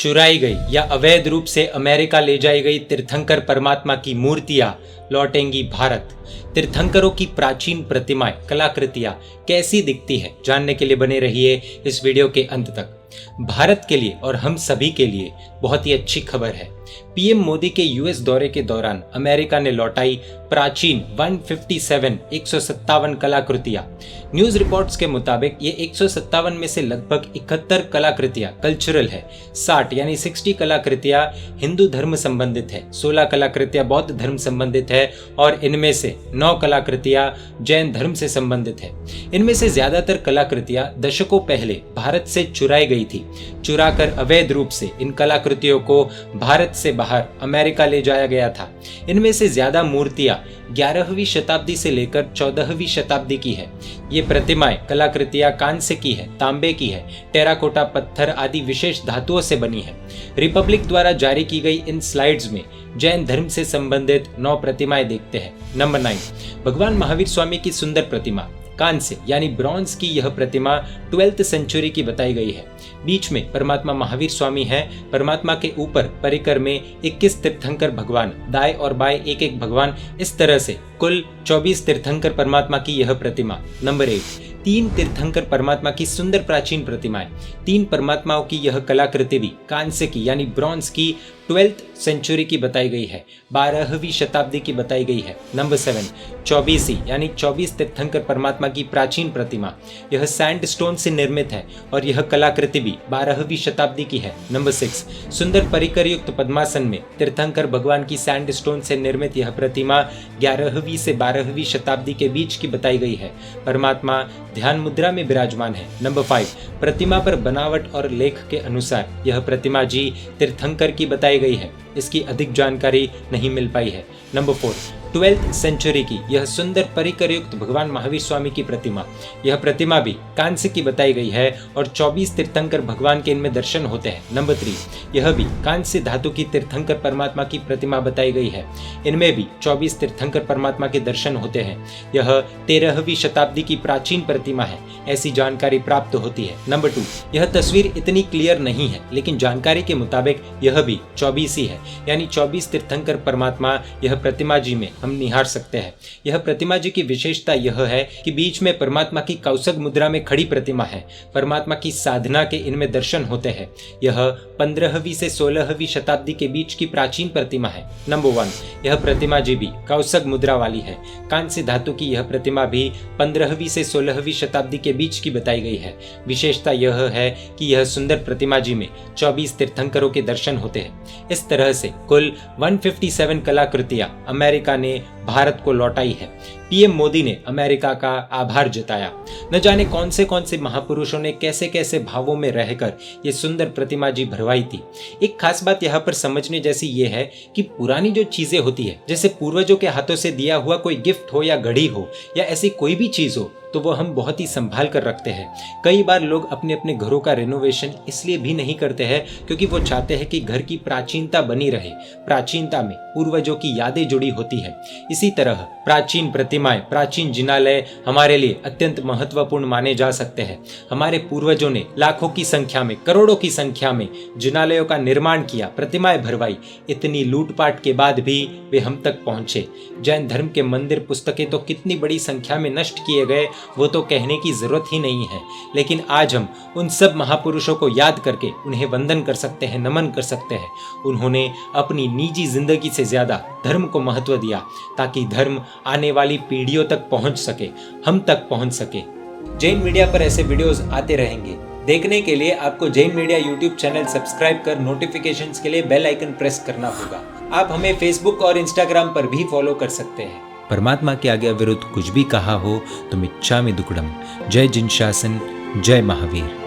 चुराई गई या अवैध रूप से अमेरिका ले जाई गई तीर्थंकर परमात्मा की मूर्तियां लौटेंगी भारत। तीर्थंकरों की प्राचीन प्रतिमाएं, कलाकृतियां कैसी दिखती है, जानने के लिए बने रहिए इस वीडियो के अंत तक। भारत के लिए और हम सभी के लिए बहुत ही अच्छी खबर है। पीएम मोदी के यूएस दौरे के दौरान अमेरिका ने लौटाई प्राचीन 157 कलाकृतियां। न्यूज रिपोर्ट्स के मुताबिक ये 157 में से लगभग 71 कलाकृतियां कल्चरल है, 60 कलाकृतियां हिंदू धर्म संबंधित है, 16 कलाकृतियां बौद्ध धर्म संबंधित है और इनमें से 9 कलाकृतियां जैन धर्म से संबंधित है। इनमें से ज्यादातर कलाकृतियां दशकों पहले भारत से चुराई गई थी। चुराकर अवैध रूप से इन कलाकृतियों को भारत से बाहर अमेरिका ले जाया गया था। इनमें से ज्यादा मूर्तियां 11वीं शताब्दी से लेकर 14वीं शताब्दी की है। ये प्रतिमाएं, कलाकृतियां कांस्य की है, तांबे की है, टेराकोटा पत्थर आदि विशेष धातुओं से बनी है। रिपब्लिक द्वारा जारी की गई इन स्लाइड्स में जैन धर्म से संबंधित 9 प्रतिमाएं देखते हैं। नंबर 9, भगवान महावीर स्वामी की सुंदर प्रतिमा, कांस्य यानी ब्रॉन्ज की यह प्रतिमा 12th सेंचुरी की बताई गई है। बीच में परमात्मा महावीर स्वामी है। परमात्मा के ऊपर परिकर में 21 तीर्थंकर भगवान, दाएं और बाएं एक एक भगवान, इस तरह से कुल 24 तीर्थंकर परमात्मा की यह प्रतिमा। नंबर 8, 3 तीर्थंकर परमात्मा की सुंदर प्राचीन प्रतिमाएं। 3 परमात्माओं की यह कलाकृति भी कांस्य की यानी ब्रॉन्ज की 12th सेंचुरी की बताई गई है, 12वीं शताब्दी की बताई गई है। नंबर 7, 24 यानी 24 तीर्थंकर परमात्मा की प्राचीन प्रतिमा। यह सैंडस्टोन से निर्मित है और यह कलाकृति भी 12वीं शताब्दी की है। नंबर 6, सुंदर परिकर युक्त पद्मासन में तीर्थंकर भगवान की सैंडस्टोन से निर्मित यह प्रतिमा 11वीं से 12वीं शताब्दी के बीच की बताई गई है। परमात्मा ध्यान मुद्रा में विराजमान है। नंबर 5, प्रतिमा पर बनावट और लेख के अनुसार यह प्रतिमा जी तीर्थंकर की बताई गई है। इसकी अधिक जानकारी नहीं मिल पाई है। नंबर 4, 12th सेंचुरी की यह सुंदर परिकर युक्त भगवान महावीर स्वामी की प्रतिमा। यह प्रतिमा भी कांस्य की बताई गई है और 24 तीर्थंकर भगवान के इनमें दर्शन होते हैं। नंबर 3, यह भी कांस्य धातु की तीर्थंकर परमात्मा की प्रतिमा बताई गई है। इनमें भी 24 तीर्थंकर परमात्मा के दर्शन होते हैं। यह 13वीं शताब्दी की प्राचीन प्रतिमा है, ऐसी जानकारी प्राप्त होती है। नंबर 2, यह तस्वीर इतनी क्लियर नहीं है, लेकिन जानकारी के मुताबिक यह भी 24 ही है, यानी 24 तीर्थंकर परमात्मा यह प्रतिमा जी में हम निहार सकते हैं। यह प्रतिमा जी की विशेषता यह है कि बीच में परमात्मा की कौशग मुद्रा में खड़ी प्रतिमा है। परमात्मा की साधना के इनमें दर्शन होते हैं। यह 15वीं से 16वीं शताब्दी के बीच की प्राचीन प्रतिमा है। नंबर 1, यह प्रतिमा जी भी कौशग मुद्रा वाली है। कांस्य धातु की यह प्रतिमा भी 15वीं से 16वीं शताब्दी के बीच की बताई गई है। विशेषता यह है कि यह सुंदर प्रतिमा जी में 24 तीर्थंकरों के दर्शन होते हैं। इस तरह से कुल 157 कलाकृतियां अमेरिका ने भारत को लौटाई है। पीएम मोदी ने अमेरिका का आभार जताया। न जाने कौन से महापुरुषों ने कैसे कैसे भावों में रहकर ये सुंदर प्रतिमा जी भरवाई थी। एक खास बात यहाँ पर समझने जैसी ये है कि पुरानी जो चीजें होती है, जैसे पूर्वजों के हाथों से दिया हुआ कोई गिफ्ट हो या घड़ी हो या ऐसी कोई भी चीज हो, तो वो हम बहुत ही संभाल कर रखते हैं। कई बार लोग अपने अपने घरों का रेनोवेशन इसलिए भी नहीं करते हैं क्योंकि वो चाहते हैं कि घर की प्राचीनता बनी रहे। प्राचीनता में पूर्वजों की यादें जुड़ी होती है। इसी तरह प्राचीन प्रतिमाएं, प्राचीन जिनालय हमारे लिए अत्यंत महत्वपूर्ण माने जा सकते हैं। हमारे पूर्वजों ने लाखों की संख्या में, करोड़ों की संख्या में जिनालयों का निर्माण किया, प्रतिमाएं भरवाई। इतनी लूटपाट के बाद भी वे हम तक पहुंचे। जैन धर्म के मंदिर, पुस्तकें तो कितनी बड़ी संख्या में नष्ट किए गए, वो तो कहने की जरूरत ही नहीं है। लेकिन आज हम उन सब महापुरुषों को याद करके उन्हें वंदन कर सकते हैं, नमन कर सकते हैं। उन्होंने अपनी निजी जिंदगी से ज्यादा धर्म को महत्व दिया ताकि धर्म आने वाली पीढ़ियों तक पहुंच सके, हम तक पहुंच सके। जैन मीडिया पर ऐसे वीडियोस आते रहेंगे। देखने के लिए आपको Jain media YouTube channel subscribe कर नोटिफिकेशंस के लिए बेल आइकन प्रेस करना होगा। आप हमें फेसबुक और इंस्टाग्राम पर भी फॉलो कर सकते हैं। परमात्मा के आगे विरुद्ध कुछ भी कहा हो तो मिच्छामि दुक्कडम। जय जिन शासन, जय महावीर।